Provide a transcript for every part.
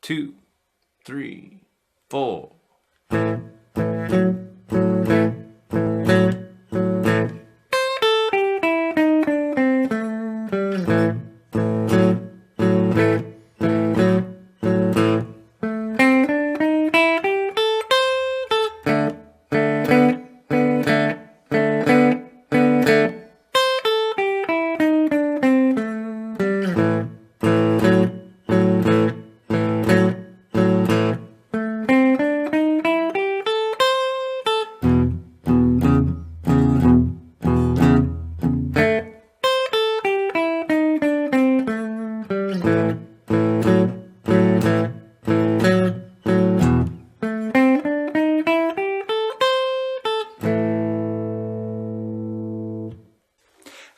2, 3, 4.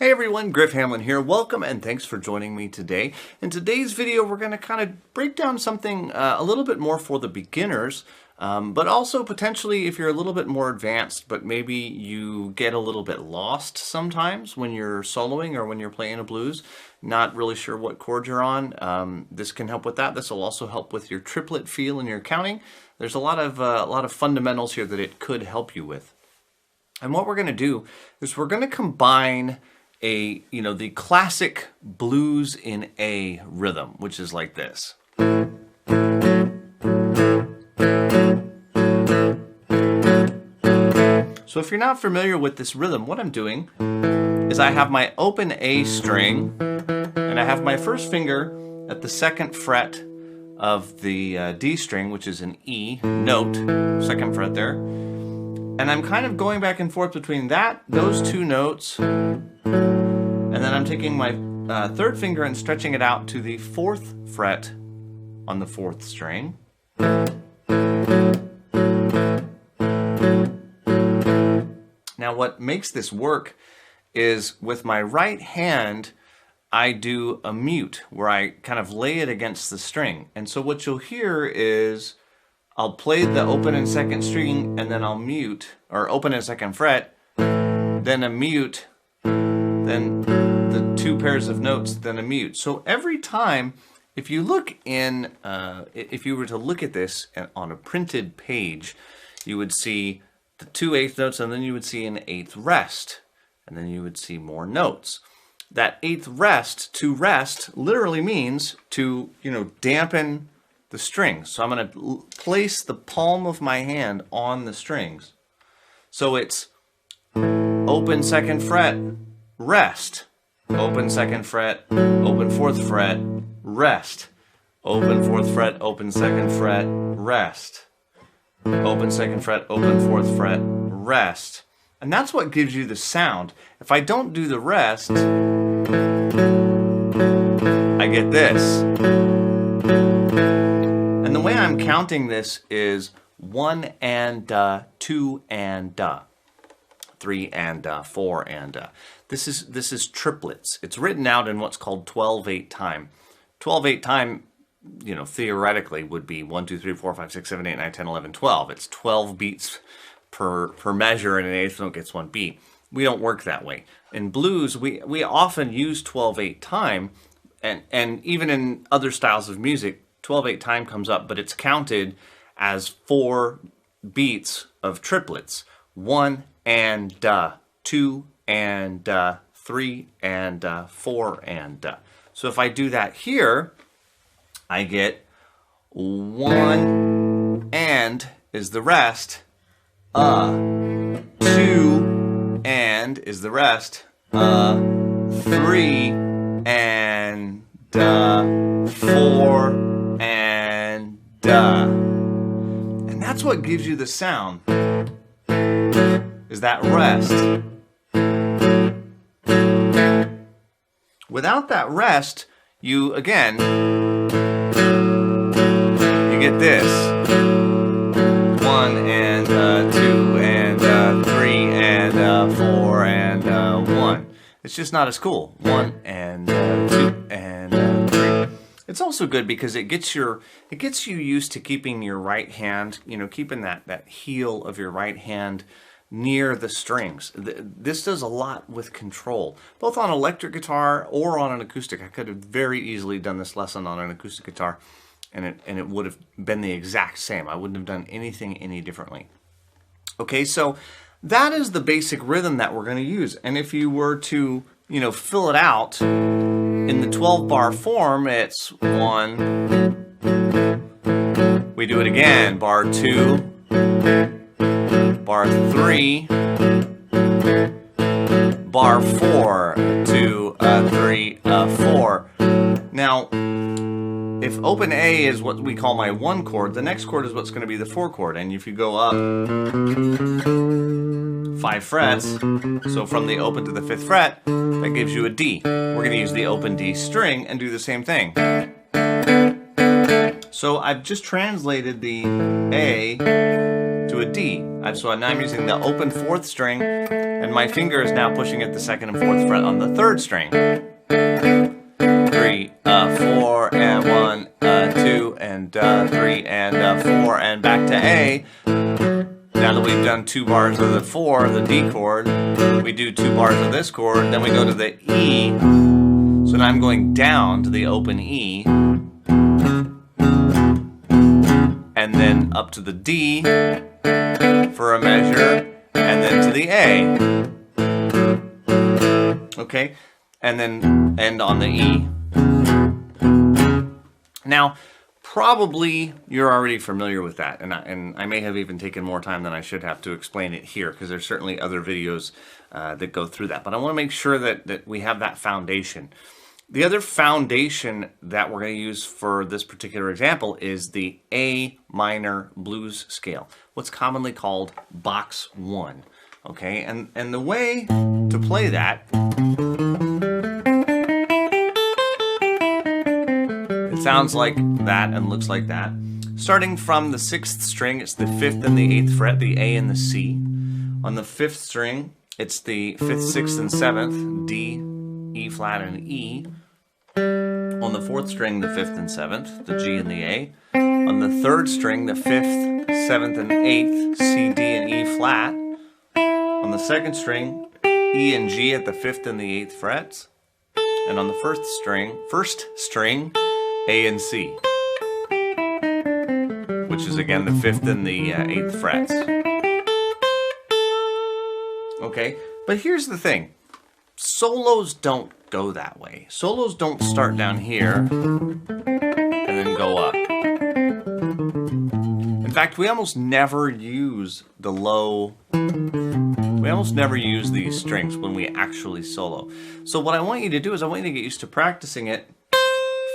Hey everyone, Griff Hamlin here. Welcome and thanks for joining me today. In today's video, we're going to kind of break down something a little bit more for the beginners, but also potentially if you're a little bit more advanced, but maybe you get a little bit lost sometimes when you're soloing or when you're playing a blues, not really sure what chord you're on. This can help with that. This will also help with your triplet feel and your counting. There's a lot of fundamentals here that it could help you with. And what we're going to do is we're going to combine the classic blues in A rhythm, which is like this. So if you're not familiar with this rhythm, what I'm doing is I have my open A string and I have my first finger at the second fret of the D string, which is an E note, second fret there. And I'm kind of going back and forth between those two notes, and then I'm taking my third finger and stretching it out to the fourth fret on the fourth string. Now what makes this work is with my right hand, I do a mute where I kind of lay it against the string. And so what you'll hear is I'll play the open and second string and then I'll mute, or open and second fret, then a mute, then the two pairs of notes, then a mute. So every time, if you look in, if you were to look at this on a printed page, you would see the 2 eighth notes and then you would see an eighth rest, and then you would see more notes. That eighth rest, to rest, literally means to, dampen the strings. So I'm going to place the palm of my hand on the strings. So it's open second fret, rest, open second fret, open fourth fret, rest, open fourth fret, open second fret, rest, open second fret, open fourth fret, rest. And that's what gives you the sound. If I don't do the rest, I get this. And the way I'm counting this is 1 and 2 and 3 and 4 and this is triplets. It's written out in what's called 12/8 time. 12/8 time, theoretically would be 1, 2, 3, 4, 5, 6, 7, 8, 9, 10, 11, 12. It's 12 beats per measure, and an eighth note gets 1 beat. We don't work that way. In blues, we often use 12/8 time, and even in other styles of music, 12/8 time comes up, but it's counted as 4 beats of triplets. 1 and 2 and 3 and 4 and. So if I do that here, I get 1 and is the rest, 2 and is the rest, 3 and 4 and that's what gives you the sound, is that rest. Without that rest, you get this. 1 and 2 and 3 and 4 and 1. It's just not as cool. 1 and 2 and 3. It's also good because it gets you used to keeping your right hand, keeping that heel of your right hand near the strings. This does a lot with control, both on electric guitar or on an acoustic. I could have very easily done this lesson on an acoustic guitar. and it would have been the exact same. I wouldn't have done anything any differently. Okay, so that is the basic rhythm that we're going to use. And if you were to, fill it out in the 12-bar form, it's 1. We do it again. Bar 2, bar 3, bar 4, 2, 3, 4. Now, if open A is what we call my 1 chord, the next chord is what's going to be the 4 chord. And if you go up 5 frets, so from the open to the 5th fret, that gives you a D. We're going to use the open D string and do the same thing. So I've just translated the A to a D. So now I'm using the open 4th string, and my finger is now pushing at the 2nd and 4th fret on the 3rd string. 3, 4, and 1, 2, and 3, and 4, and back to A. Now that we've done 2 bars of the 4, the D chord, we do 2 bars of this chord, then we go to the E. So now I'm going down to the open E, and then up to the D for a measure, and then to the A. Okay? And then end on the E. Now, probably you're already familiar with that, and I may have even taken more time than I should have to explain it here, because there's certainly other videos that go through that. But I want to make sure that we have that foundation. The other foundation that we're going to use for this particular example is the A minor blues scale, what's commonly called box 1. Okay, and the way to play that, it sounds like that and looks like that. Starting from the 6th string, it's the 5th and the 8th fret, the A and the C. On the 5th string, it's the 5th, 6th, and 7th, D, E flat, and E. On the 4th string, the 5th and 7th, the G and the A. On the 3rd string, the 5th, 7th, and 8th, C, D, and E flat. On the 2nd string, E and G at the 5th and the 8th frets. And on the first string, A and C, which is again the 5th and the 8th frets. Okay, but here's the thing. Solos don't go that way. Solos don't start down here and then go up. In fact, we almost never use the low, we almost never use these strings when we actually solo. So what I want you to do is I want you to get used to practicing it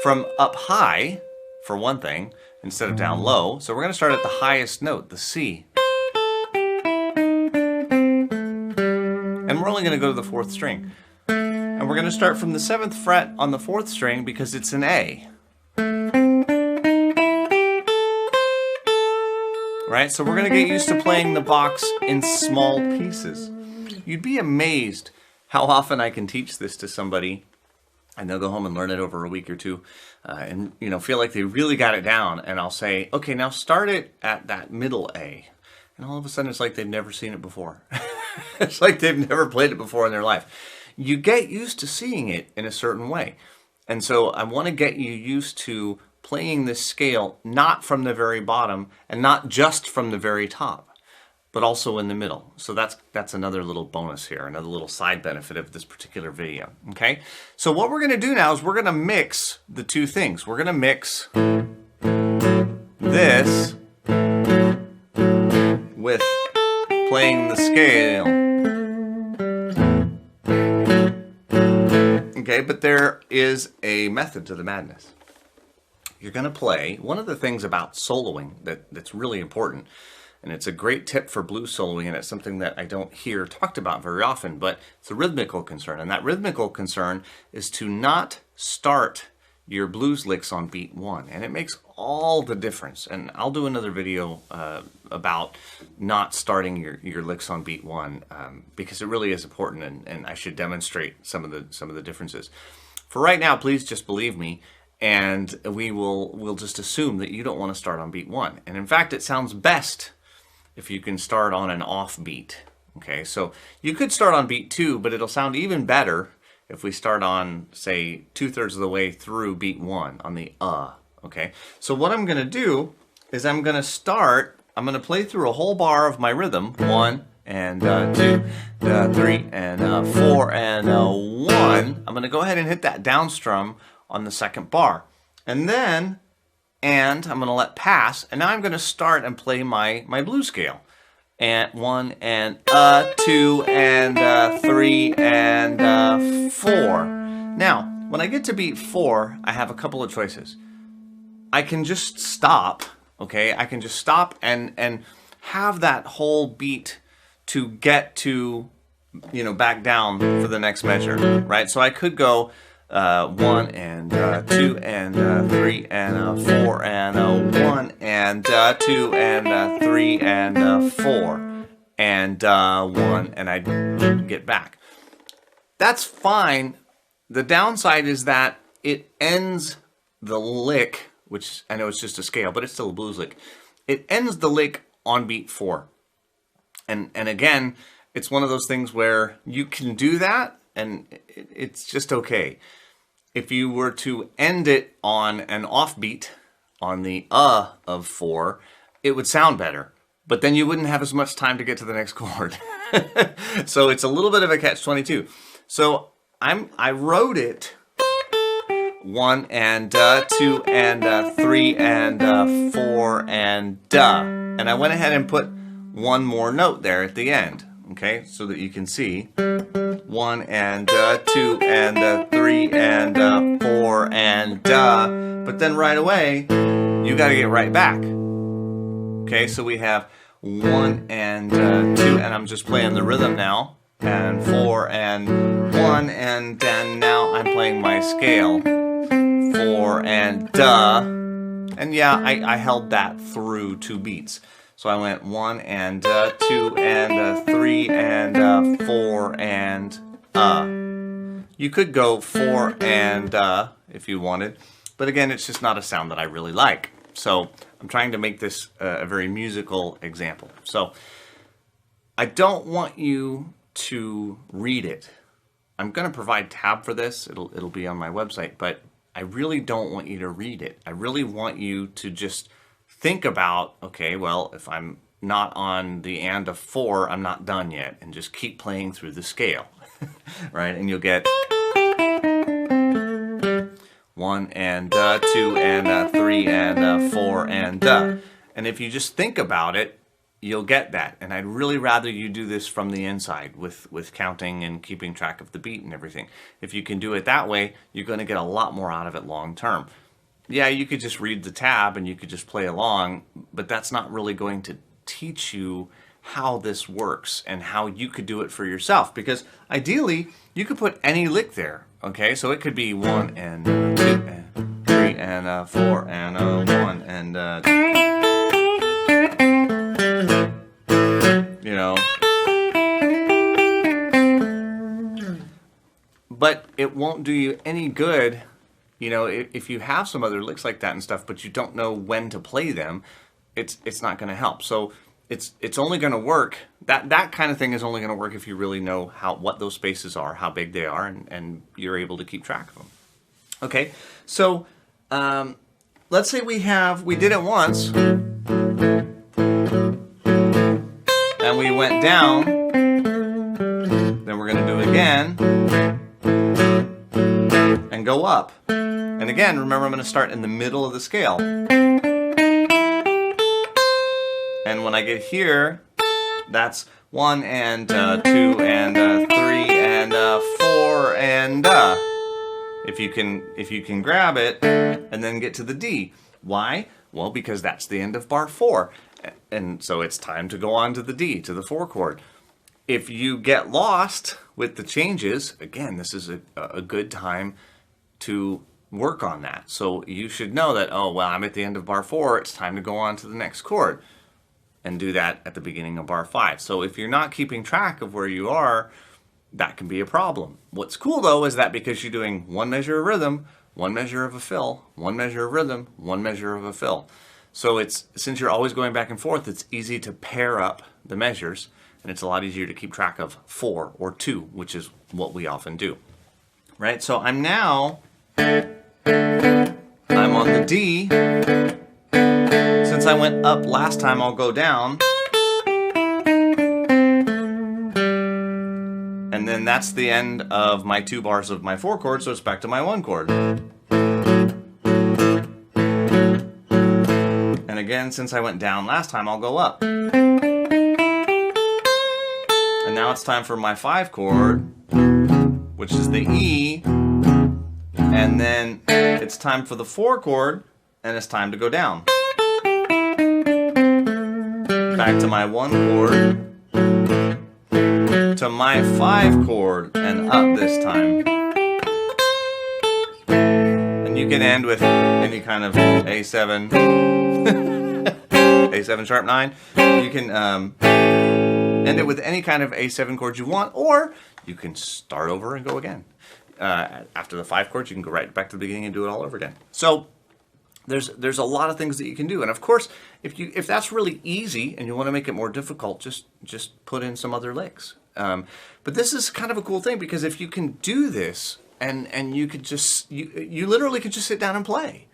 from up high, for one thing, instead of down low. So we're going to start at the highest note, the C. And we're only going to go to the 4th string. And we're going to start from the 7th fret on the 4th string because it's an A. Right? So we're going to get used to playing the box in small pieces. You'd be amazed how often I can teach this to somebody and they'll go home and learn it over a week or two and feel like they really got it down, and I'll say, okay, now start it at that middle A, and all of a sudden it's like they've never seen it before. It's like they've never played it before in their life. You get used to seeing it in a certain way, and so I want to get you used to playing this scale not from the very bottom and not just from the very top, but also in the middle. So that's another little bonus here, another little side benefit of this particular video, okay? So what we're gonna do now is we're gonna mix the two things. We're gonna mix this with playing the scale. Okay, but there is a method to the madness. You're gonna play, one of the things about soloing that's really important, and it's a great tip for blues soloing, and it's something that I don't hear talked about very often, but it's a rhythmical concern. And that rhythmical concern is to not start your blues licks on beat 1. And it makes all the difference. And I'll do another video about not starting your licks on beat 1 because it really is important, and I should demonstrate some of the differences. For right now, please just believe me, and we'll just assume that you don't want to start on beat 1. And in fact, it sounds best if you can start on an off beat. Okay, so you could start on beat 2, but it'll sound even better if we start on, say, 2/3 of the way through beat 1 on the Okay, so what I'm going to do is I'm going to play through a whole bar of my rhythm, 1 and 2, 3 and 4 and 1. I'm going to go ahead and hit that down strum on the second bar. And then, I'm going to let pass, and now I'm going to start and play my blues scale. And 1 and 2 and 3 and 4. Now, when I get to beat 4, I have a couple of choices. I can just stop, okay? I can just stop and have that whole beat to get to, back down for the next measure, right? So I could go 1 and 2 and 3 and 4 and 1 and 2 and 3 and 4 and 1, and I get back. That's fine. The downside is that it ends the lick, which I know it's just a scale, but it's still a blues lick. It ends the lick on beat 4. And again, it's one of those things where you can do that, and it's just okay. If you were to end it on an offbeat, on the of 4, it would sound better. But then you wouldn't have as much time to get to the next chord. So it's a little bit of a catch-22. So I wrote it 1 and 2 and 3 and 4 and and I went ahead and put one more note there at the end, okay, so that you can see 1 and 2 and 3 and 4 and but then right away you got to get right back. Okay, so we have 1 and 2, and I'm just playing the rhythm now, and 4 and 1 and now I'm playing my scale, 4 and and yeah, I held that through 2 beats. So I went 1 and 2 and 3 and 4 and You could go 4 and if you wanted, but again, it's just not a sound that I really like. So I'm trying to make this a very musical example. So I don't want you to read it. I'm going to provide tab for this. It'll be on my website, but I really don't want you to read it. I really want you to just think about, okay, well, if I'm not on the and of 4, I'm not done yet, and just keep playing through the scale, right? And you'll get 1 and 2 and 3 and 4 and And if you just think about it, you'll get that. And I'd really rather you do this from the inside with counting and keeping track of the beat and everything. If you can do it that way, you're going to get a lot more out of it long term. Yeah, you could just read the tab and you could just play along, but that's not really going to teach you how this works and how you could do it for yourself, because ideally you could put any lick there. Okay, so it could be 1 and 2 and 3 and 4 and 1 and but it won't do you any good, if you have some other licks like that and stuff, but you don't know when to play them. It's not going to help. So it's only going to work. That kind of thing is only going to work if you really know what those spaces are, how big they are, and you're able to keep track of them. Okay, so let's say we did it once, and we went down. Then we're going to do it again, and go up. And again, remember, I'm going to start in the middle of the scale. And when I get here, that's 1 and 2 and 3 and 4 and if you can grab it and then get to the D. Why? Well, because that's the end of bar 4. And so it's time to go on to the D, to the 4 chord. If you get lost with the changes, again, this is a good time to work on that. So you should know that, oh, well, I'm at the end of bar 4, it's time to go on to the next chord, and do that at the beginning of bar 5. So if you're not keeping track of where you are, that can be a problem. What's cool though is that because you're doing one measure of rhythm, one measure of a fill, one measure of rhythm, one measure of a fill. So since you're always going back and forth, it's easy to pair up the measures, and it's a lot easier to keep track of 4 or 2, which is what we often do. Right? So I'm on on the D, since I went up last time, I'll go down. And then that's the end of my 2 bars of my 4 chord, so it's back to my 1 chord. And again, since I went down last time, I'll go up. And now it's time for my 5 chord, which is the E. And then it's time for the 4 chord, and it's time to go down. Back to my 1 chord, to my 5 chord, and up this time. And you can end with any kind of A7, A7 sharp 9. You can end it with any kind of A7 chord you want, or you can start over and go again. After the 5 chords, you can go right back to the beginning and do it all over again. So there's a lot of things that you can do, and of course, if that's really easy and you want to make it more difficult, just put in some other licks. But this is kind of a cool thing, because if you can do this, and you could just you literally could just sit down and play,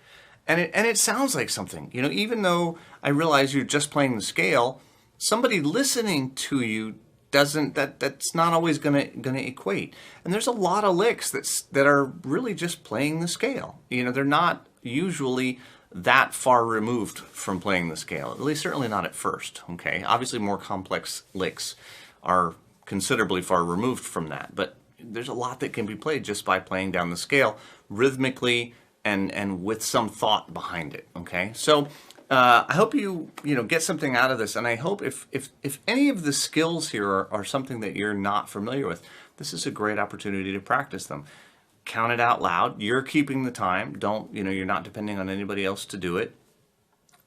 and it sounds like something, you know. Even though I realize you're just playing the scale, somebody listening to you that's not always gonna equate. And there's a lot of licks that are really just playing the scale. You know, they're not usually that far removed from playing the scale, at least certainly not at first. Okay, obviously more complex licks are considerably far removed from that, but there's a lot that can be played just by playing down the scale rhythmically and with some thought behind it. Okay, so I hope you get something out of this, and I hope if any of the skills here are something that you're not familiar with, this is a great opportunity to practice them. Count it out loud. You're keeping the time. You're not depending on anybody else to do it.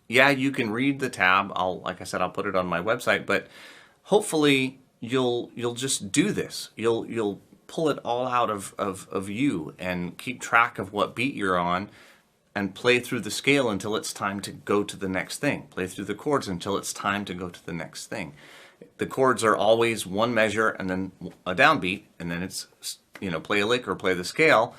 Yeah, you can read the tab. Like I said, I'll put it on my website, but hopefully you'll just do this. You'll pull it all out of you and keep track of what beat you're on, and play through the scale until it's time to go to the next thing. Play through the chords until it's time to go to the next thing. The chords are always one measure and then a downbeat, and then it's play a lick or play the scale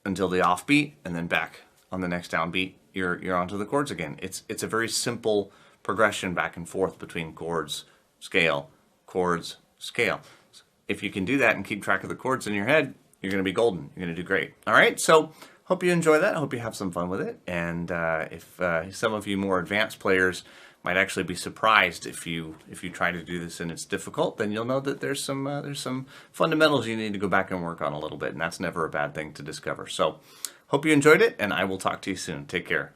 until the offbeat, and then back on the next downbeat. You're onto the chords again. It's a very simple progression back and forth between chords, scale, chords, scale. If you can do that and keep track of the chords in your head, you're going to be golden. You're going to do great. All right, so hope you enjoy that. I hope you have some fun with it. And if some of you more advanced players might actually be surprised if you try to do this and it's difficult, then you'll know that there's some fundamentals you need to go back and work on a little bit, and that's never a bad thing to discover. So hope you enjoyed it, and I will talk to you soon. Take care.